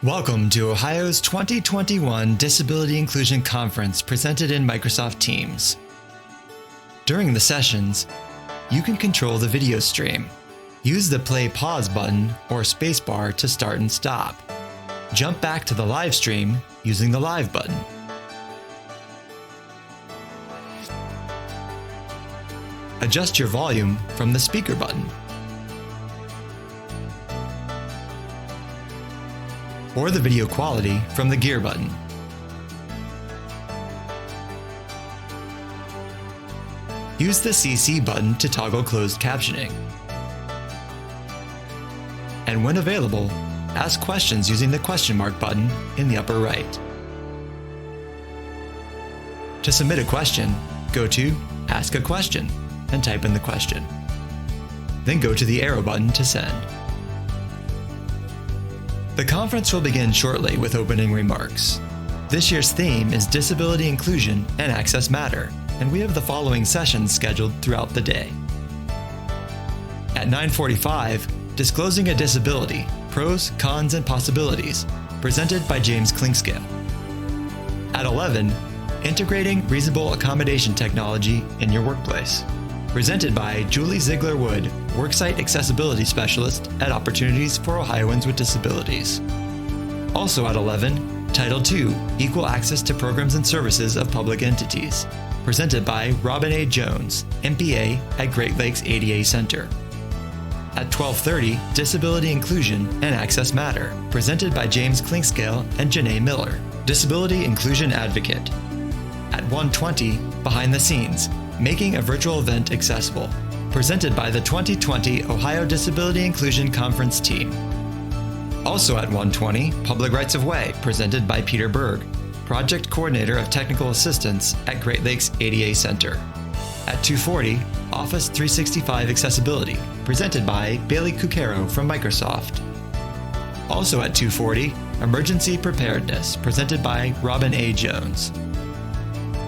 Welcome to Ohio's 2021 Disability Inclusion Conference presented in Microsoft Teams. During the sessions, you can control the video stream. Use the play pause button or spacebar to start and stop. Jump back to the live stream using the live button. Adjust your volume from the speaker button. Or the video quality from the gear button. Use the CC button to toggle closed captioning. And when available, ask questions using the question mark button in the upper right. To submit a question, go to Ask a Question and type in the question. Then go to the arrow button to send. The conference will begin shortly with opening remarks. This year's theme is Disability Inclusion and Access Matter, and we have the following sessions scheduled throughout the day. At 9:45, Disclosing a Disability, Pros, Cons, and Possibilities, presented by James Clinkscale. At 11, Integrating Reasonable Accommodation Technology in Your Workplace, presented by Julie Ziegler-Wood, Worksite Accessibility Specialist at Opportunities for Ohioans with Disabilities. Also at 11, Title II, Equal Access to Programs and Services of Public Entities, presented by Robin A. Jones, MPA at Great Lakes ADA Center. At 12:30, Disability Inclusion and Access Matter, presented by James Clinkscale and Janae Miller, Disability Inclusion Advocate. At 1:20, Behind the Scenes, Making a Virtual Event Accessible, presented by the 2020 Ohio Disability Inclusion Conference team. Also at 1:20, Public Rights of Way, presented by Peter Berg, Project Coordinator of Technical Assistance at Great Lakes ADA Center. At 2:40, Office 365 Accessibility, presented by Bailey Cucaro from Microsoft. Also at 2:40, Emergency Preparedness, presented by Robin A. Jones.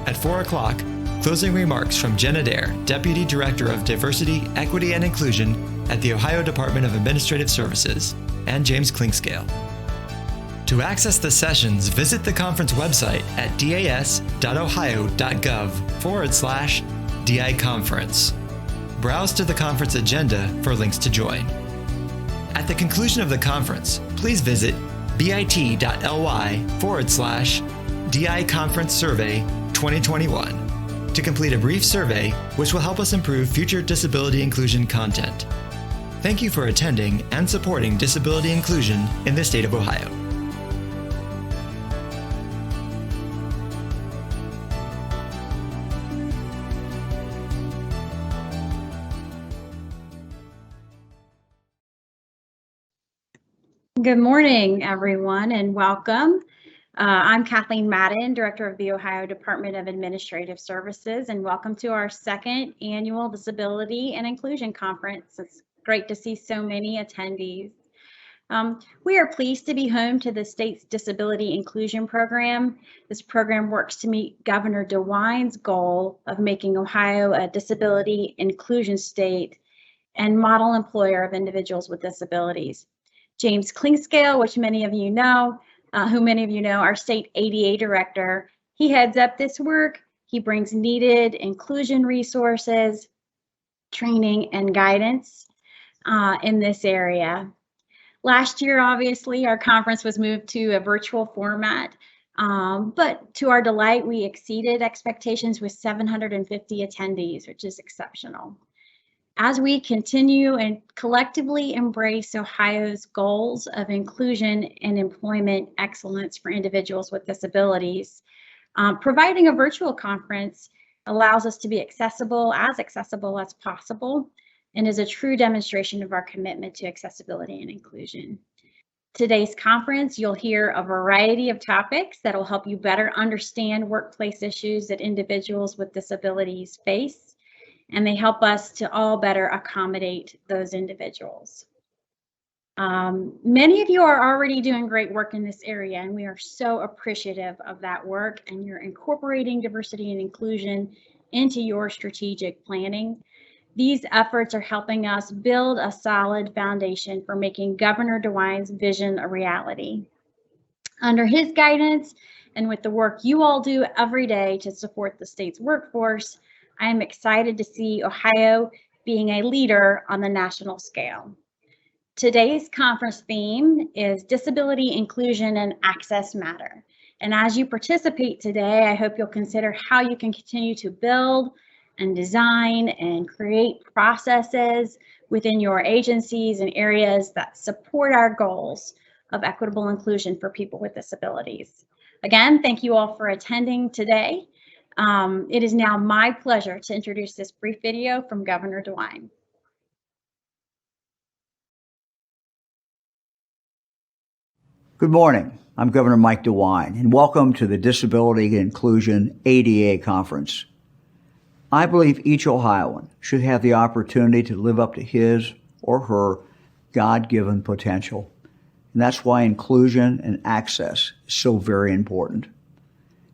At 4 o'clock, closing remarks from Jen Adair, Deputy Director of Diversity, Equity, and Inclusion at the Ohio Department of Administrative Services, and James Clinkscale. To access the sessions, visit the conference website at das.ohio.gov/DI Conference. Browse to the conference agenda for links to join. At the conclusion of the conference, please visit bit.ly/DI Conference Survey 2021 to complete a brief survey which will help us improve future disability inclusion content. Thank you for attending and supporting disability inclusion in the state of Ohio. Good morning, everyone, and welcome. I'm Kathleen Madden, Director of the Ohio Department of Administrative Services, and welcome to our second annual Disability and Inclusion Conference. It's great to see so many attendees. We are pleased to be home to the state's Disability Inclusion Program. This program works to meet Governor DeWine's goal of making Ohio a disability inclusion state and model employer of individuals with disabilities. James Clinkscale, which many of you know, our state ADA director, he heads up this work. He brings needed inclusion resources, training, and guidance in this area. Last year, obviously, our conference was moved to a virtual format, but to our delight, we exceeded expectations with 750 attendees, which is exceptional. As we continue and collectively embrace Ohio's goals of inclusion and employment excellence for individuals with disabilities, providing a virtual conference allows us to be accessible as possible, and is a true demonstration of our commitment to accessibility and inclusion. Today's conference, you'll hear a variety of topics that will help you better understand workplace issues that individuals with disabilities face, and they help us to all better accommodate those individuals. Many of you are already doing great work in this area, and we are so appreciative of that work, and you're incorporating diversity and inclusion into your strategic planning. These efforts are helping us build a solid foundation for making Governor DeWine's vision a reality. Under his guidance and with the work you all do every day to support the state's workforce, I am excited to see Ohio being a leader on the national scale. Today's conference theme is Disability, Inclusion, and Access Matter. And as you participate today, I hope you'll consider how you can continue to build and design and create processes within your agencies and areas that support our goals of equitable inclusion for people with disabilities. Again, thank you all for attending today. It is now my pleasure to introduce this brief video from Governor DeWine. Good morning. I'm Governor Mike DeWine, and welcome to the Disability and Inclusion ADA Conference. I believe each Ohioan should have the opportunity to live up to his or her God-given potential, and that's why inclusion and access is so very important.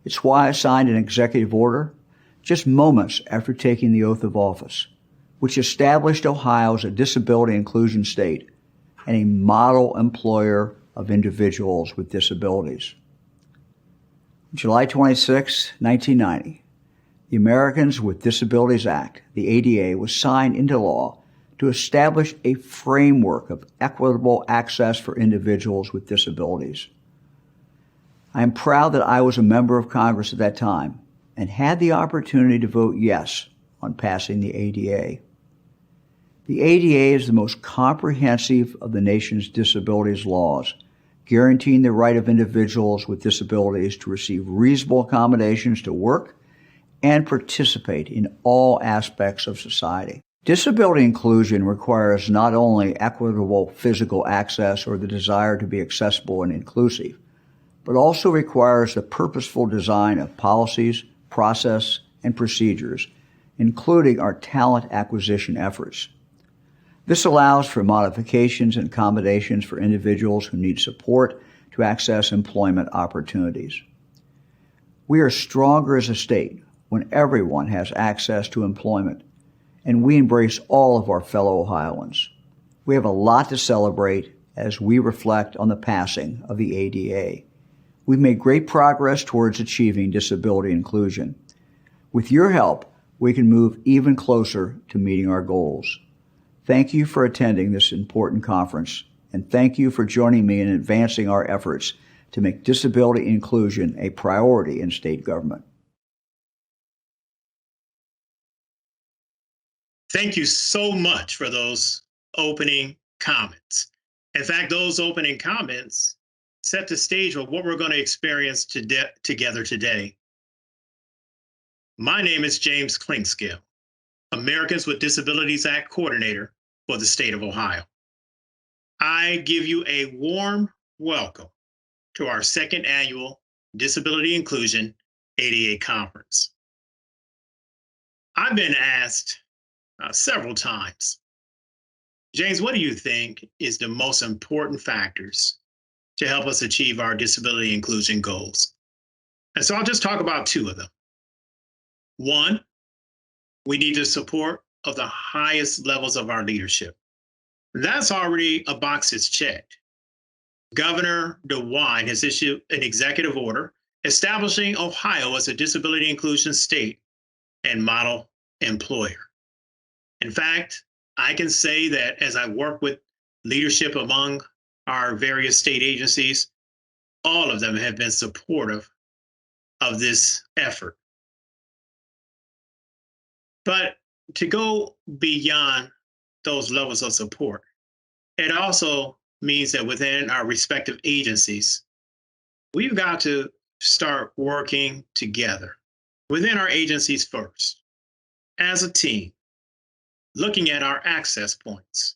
It's why I signed an executive order just moments after taking the oath of office, which established Ohio as a disability inclusion state and a model employer of individuals with disabilities. July 26, 1990, the Americans with Disabilities Act, the ADA, was signed into law to establish a framework of equitable access for individuals with disabilities. I am proud that I was a member of Congress at that time and had the opportunity to vote yes on passing the ADA. The ADA is the most comprehensive of the nation's disabilities laws, guaranteeing the right of individuals with disabilities to receive reasonable accommodations to work and participate in all aspects of society. Disability inclusion requires not only equitable physical access or the desire to be accessible and inclusive, but also requires the purposeful design of policies, process, and procedures, including our talent acquisition efforts. This allows for modifications and accommodations for individuals who need support to access employment opportunities. We are stronger as a state when everyone has access to employment, and we embrace all of our fellow Ohioans. We have a lot to celebrate as we reflect on the passing of the ADA. We've made great progress towards achieving disability inclusion. With your help, we can move even closer to meeting our goals. Thank you for attending this important conference, and thank you for joining me in advancing our efforts to make disability inclusion a priority in state government. Thank you so much for those opening comments. In fact, those opening comments set the stage for what we're going to experience together today. My name is James Clinkscale, Americans with Disabilities Act Coordinator for the state of Ohio. I give you a warm welcome to our second annual Disability Inclusion ADA Conference. I've been asked several times, James, what do you think is the most important factors to help us achieve our disability inclusion goals? And so I'll just talk about two of them. One, we need the support of the highest levels of our leadership. That's already a box that's checked. Governor DeWine has issued an executive order establishing Ohio as a disability inclusion state and model employer. In fact, I can say that as I work with leadership among our various state agencies, all of them have been supportive of this effort. But to go beyond those levels of support, it also means that within our respective agencies, we've got to start working together within our agencies first, as a team, looking at our access points,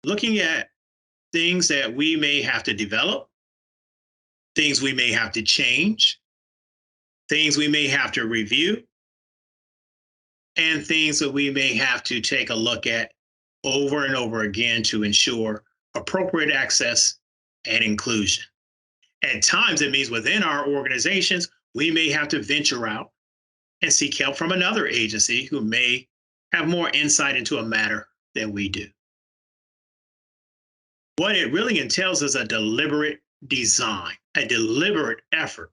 looking at things that we may have to develop, things we may have to change, things we may have to review, and things that we may have to take a look at over and over again to ensure appropriate access and inclusion. At times, it means within our organizations, we may have to venture out and seek help from another agency who may have more insight into a matter than we do. What it really entails is a deliberate design, a deliberate effort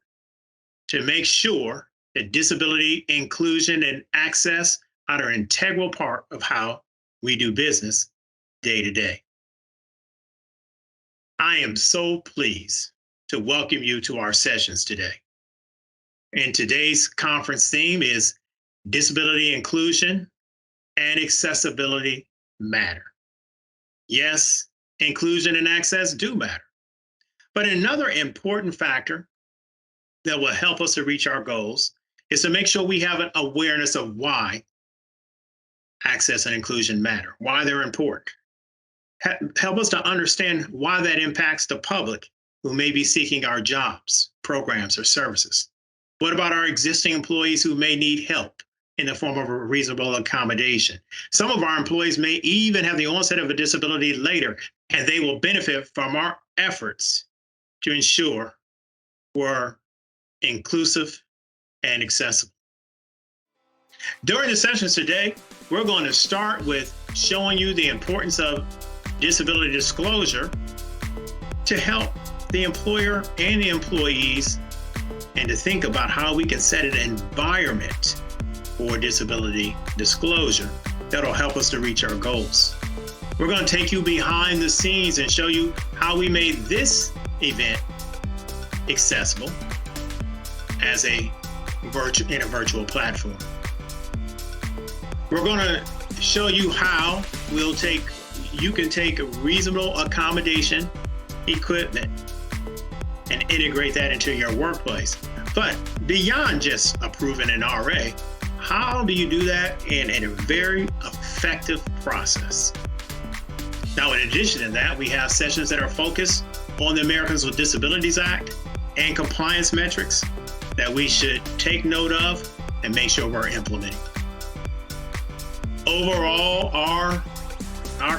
to make sure that disability, inclusion, and access are an integral part of how we do business day to day. I am so pleased to welcome you to our sessions today. And today's conference theme is Disability, Inclusion, and Accessibility Matter. Yes, inclusion and access do matter. But another important factor that will help us to reach our goals is to make sure we have an awareness of why access and inclusion matter, why they're important. Help us to understand why that impacts the public who may be seeking our jobs, programs, or services. What about our existing employees who may need help in the form of a reasonable accommodation? Some of our employees may even have the onset of a disability later, and they will benefit from our efforts to ensure we're inclusive and accessible. During the sessions today, we're going to start with showing you the importance of disability disclosure to help the employer and the employees, and to think about how we can set an environment for disability disclosure that'll help us to reach our goals. We're going to take you behind the scenes and show you how we made this event accessible as in a virtual platform. We're going to show you how you can take reasonable accommodation equipment and integrate that into your workplace. But beyond just approving an RA, how do you do that in a very effective process? Now, in addition to that, we have sessions that are focused on the Americans with Disabilities Act and compliance metrics that we should take note of and make sure we're implementing. Overall, our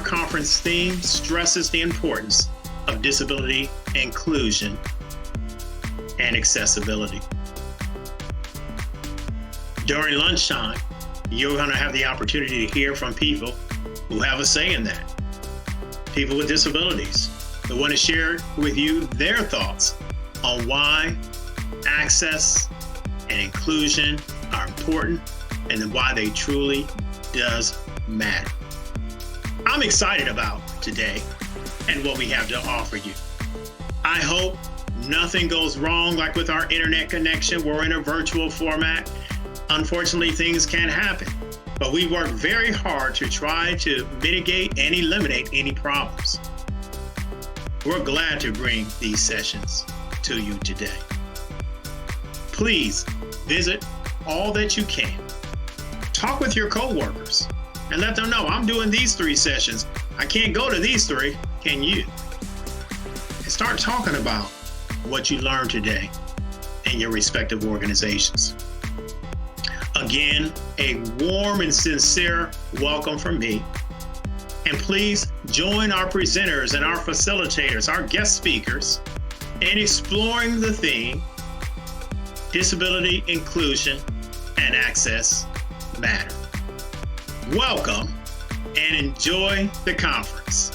conference theme stresses the importance of disability inclusion and accessibility. During lunchtime, you're going to have the opportunity to hear from people who have a say in that. People with disabilities who want to share with you their thoughts on why access and inclusion are important and why they truly does matter. I'm excited about today and what we have to offer you. I hope nothing goes wrong like with our internet connection. We're in a virtual format. Unfortunately, things can happen, but we work very hard to try to mitigate and eliminate any problems. We're glad to bring these sessions to you today. Please visit all that you can. Talk with your coworkers and let them know, I'm doing these 3 sessions. I can't go to these 3. Can you? And start talking about what you learned today in your respective organizations. Again, a warm and sincere welcome from me. And please join our presenters and our facilitators, our guest speakers, in exploring the theme, Disability, Inclusion, and Access Matter. Welcome and enjoy the conference.